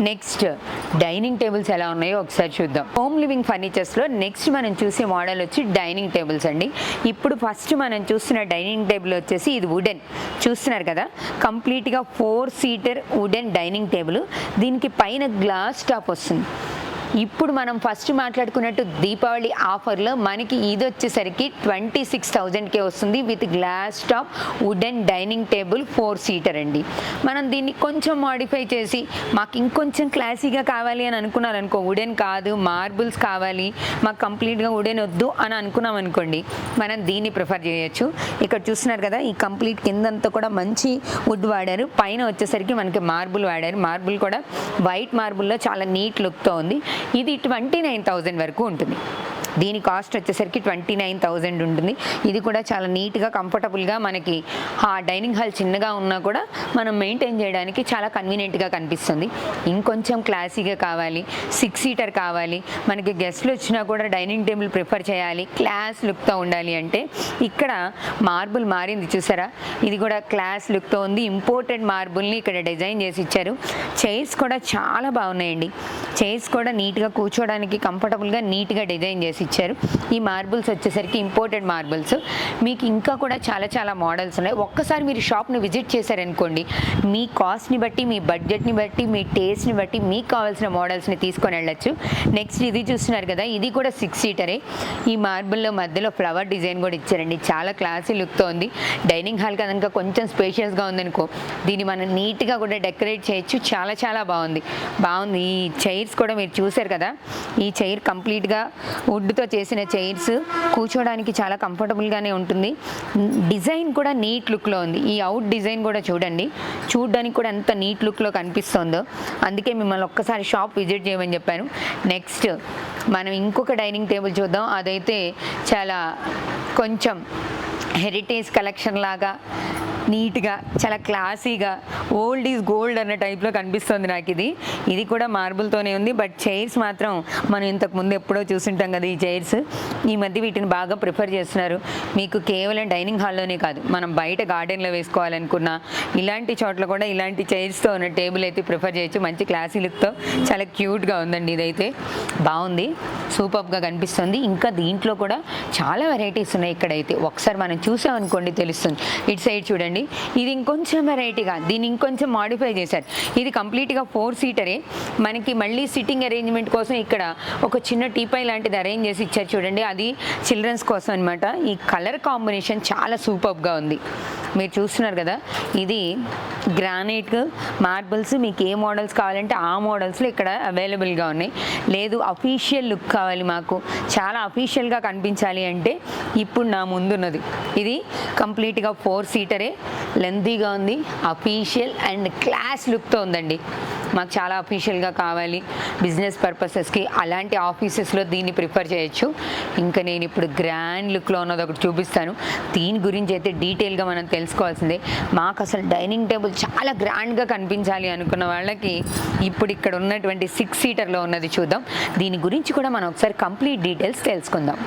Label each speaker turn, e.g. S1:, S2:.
S1: Next dining tables ఎలా ఉన్నాయో ఒకసారి చూద్దాం. హోమ్ లివింగ్ ఫర్నిచర్స్లో నెక్స్ట్ మనం చూసే మోడల్ వచ్చి డైనింగ్ టేబుల్స్ అండి. ఇప్పుడు ఫస్ట్ మనం చూస్తున్న డైనింగ్ టేబుల్ వచ్చేసి ఇది వుడెన్ చూస్తున్నారు కదా, కంప్లీట్గా 4 సీటర్ వుడెన్ డైనింగ్ టేబుల్. దీనికి పైన గ్లాస్ టాప్ వస్తుంది. ఇప్పుడు మనం ఫస్ట్ మాట్లాడుకున్నట్టు దీపావళి ఆఫర్లో మనకి ఇది వచ్చేసరికి 26,000కే వస్తుంది with glass top wooden dining table 4 seater అండి. మనం దీన్ని కొంచెం మాడిఫై చేసి మాకు ఇంకొంచెం క్లాసీగా కావాలి అని అనుకున్నారనుకో, వుడెన్ కాదు మార్బుల్స్ కావాలి, మాకు కంప్లీట్గా వుడెన్ వద్దు అని అనుకున్నాం అనుకోండి, మనం దీన్ని ప్రిఫర్ చేయొచ్చు. ఇక్కడ చూస్తున్నారు కదా, ఈ కంప్లీట్ కిందంతా కూడా మంచి వుడ్ వాడారు, పైన వచ్చేసరికి మనకి మార్బుల్ వాడారు. మార్బుల్ కూడా వైట్ మార్బుల్లో చాలా నీట్ లుక్తో ఉంది. ఇది 29,000 వరకు ఉంటుంది. దీని కాస్ట్ వచ్చేసరికి 29,000 ఉంటుంది. ఇది కూడా చాలా నీట్గా కంఫర్టబుల్గా మనకి డైనింగ్ హాల్ చిన్నగా ఉన్నా కూడా మనం మెయింటైన్ చేయడానికి చాలా కన్వీనియంట్గా కనిపిస్తుంది. ఇంకొంచెం క్లాసీగా కావాలి, 6 సీటర్ కావాలి, మనకి గెస్ట్లు వచ్చినా కూడా డైనింగ్ టేబుల్ ప్రిఫర్ చేయాలి, క్లాస్ లుక్తో ఉండాలి అంటే ఇక్కడ మార్బుల్ మారింది చూసారా, ఇది కూడా క్లాస్ లుక్తో ఉంది. ఇంపోర్టెడ్ మార్బుల్ని ఇక్కడ డిజైన్ చేసి ఇచ్చారు. చైర్స్ కూడా చాలా బాగున్నాయండి. చైర్స్ కూడా నీట్గా కూర్చోడానికి కంఫర్టబుల్గా నీట్గా డిజైన్ చేసి ఇచ్చారు. ఈ మార్బుల్స్ వచ్చేసరికి ఇంపోర్టెడ్ మార్బుల్స్. మీకు ఇంకా కూడా చాలా చాలా మోడల్స్ ఉన్నాయి. ఒక్కసారి మీరు షాప్ని విజిట్ చేశారనుకోండి, మీ కాస్ట్ని బట్టి, మీ బడ్జెట్ని బట్టి, మీ టేస్ట్ని బట్టి మీకు కావాల్సిన మోడల్స్ని తీసుకొని వెళ్ళచ్చు. నెక్స్ట్ ఇది చూస్తున్నారు కదా, ఇది కూడా 6 సీటరే. ఈ మార్బుల్లో మధ్యలో ఫ్లవర్ డిజైన్ కూడా ఇచ్చారండి, చాలా క్లాసీ లుక్తో ఉంది. డైనింగ్ హాల్ కనుక కొంచెం స్పేషియస్గా ఉందనుకో, దీన్ని మనం నీట్గా కూడా డెకరేట్ చేయొచ్చు. చాలా చాలా బాగుంది. ఈ చైర్స్ కూడా మీరు చూసారు కదా, ఈ చైర్ కంప్లీట్గా వుడ్తో చేసిన చైర్స్, కూర్చోడానికి చాలా కంఫర్టబుల్గానే ఉంటుంది. డిజైన్ కూడా నీట్ లుక్లో ఉంది. ఈ అవుట్ డిజైన్ కూడా చూడడానికి కూడా ఎంత నీట్ లుక్లో కనిపిస్తుందో, అందుకే మిమ్మల్ని ఒక్కసారి షాప్ విజిట్ చేయమని చెప్పాను. నెక్స్ట్ మనం ఇంకొక డైనింగ్ టేబుల్ చూద్దాం. అదైతే చాలా కొంచెం హెరిటేజ్ కలెక్షన్ లాగా నీట్గా చాలా క్లాసీగా ఓల్డ్ ఈజ్ గోల్డ్ అన్న టైప్లో కనిపిస్తుంది నాకు. ఇది కూడా మార్బుల్తోనే ఉంది. బట్ చైర్స్ మాత్రం మనం ఇంతకుముందు ఎప్పుడో చూస్తుంటాం కదా, ఈ చైర్స్ ఈ మధ్య వీటిని బాగా ప్రిఫర్ చేస్తున్నారు. మీకు కేవలం డైనింగ్ హాల్లోనే కాదు, మనం బయట గార్డెన్లో వేసుకోవాలనుకున్నా ఇలాంటి చోట్ల కూడా ఇలాంటి చైర్స్తో ఉన్న టేబుల్ అయితే ప్రిఫర్ చేయొచ్చు. మంచి క్లాసీ లుక్తో చాలా క్యూట్గా ఉందండి. ఇదైతే బాగుంది, సూపర్గా కనిపిస్తుంది. ఇంకా దీంట్లో కూడా చాలా వెరైటీస్ ఉన్నాయి. ఇక్కడైతే ఒకసారి మనం చూసామనుకోండి తెలుస్తుంది. ఇటు సైడ్ చూడండి, ఇది ఇంకొంచెం వెరైటీగా, దీన్ని ఇంకొంచెం మాడిఫై చేశారు. ఇది కంప్లీట్గా 4 సీటరే. మనకి మళ్ళీ సిట్టింగ్ అరేంజ్మెంట్ కోసం ఇక్కడ ఒక చిన్న టీపై లాంటిది అరేంజ్ చేసి ఇచ్చారు చూడండి, అది చిల్డ్రన్స్ కోసం అనమాట. ఈ కలర్ కాంబినేషన్ చాలా సూపర్గా ఉంది. మీరు చూస్తున్నారు కదా, ఇది గ్రానైట్ మార్బుల్స్. మీకు ఏ మోడల్స్ కావాలంటే ఆ మోడల్స్లో ఇక్కడ అవైలబుల్గా ఉన్నాయి. లేదు అఫీషియల్ లుక్ కావాలి, మాకు చాలా అఫీషియల్గా కనిపించాలి అంటే ఇప్పుడు నా ముందున్నది ఇది కంప్లీట్గా 4 సీటరే. లెంతీగా ఉంది, అఫీషియల్ అండ్ క్లాస్ లుక్తో ఉందండి. మాకు చాలా అఫీషియల్గా కావాలి బిజినెస్ పర్పసెస్కి, అలాంటి ఆఫీసెస్లో దీన్ని ప్రిఫర్ చేయొచ్చు. ఇంకా నేను ఇప్పుడు గ్రాండ్ లుక్లో ఉన్నది ఒకటి చూపిస్తాను. దీని గురించి అయితే డీటెయిల్గా మనం తెలుసుకోవాల్సిందే. మాకు అసలు డైనింగ్ టేబుల్ చాలా గ్రాండ్గా కనిపించాలి అనుకున్న వాళ్ళకి ఇప్పుడు ఇక్కడ ఉన్నటువంటి 6 సీటర్లో ఉన్నది చూద్దాం. దీని గురించి కూడా మనం ఒకసారి కంప్లీట్ డీటెయిల్స్ తెలుసుకుందాం.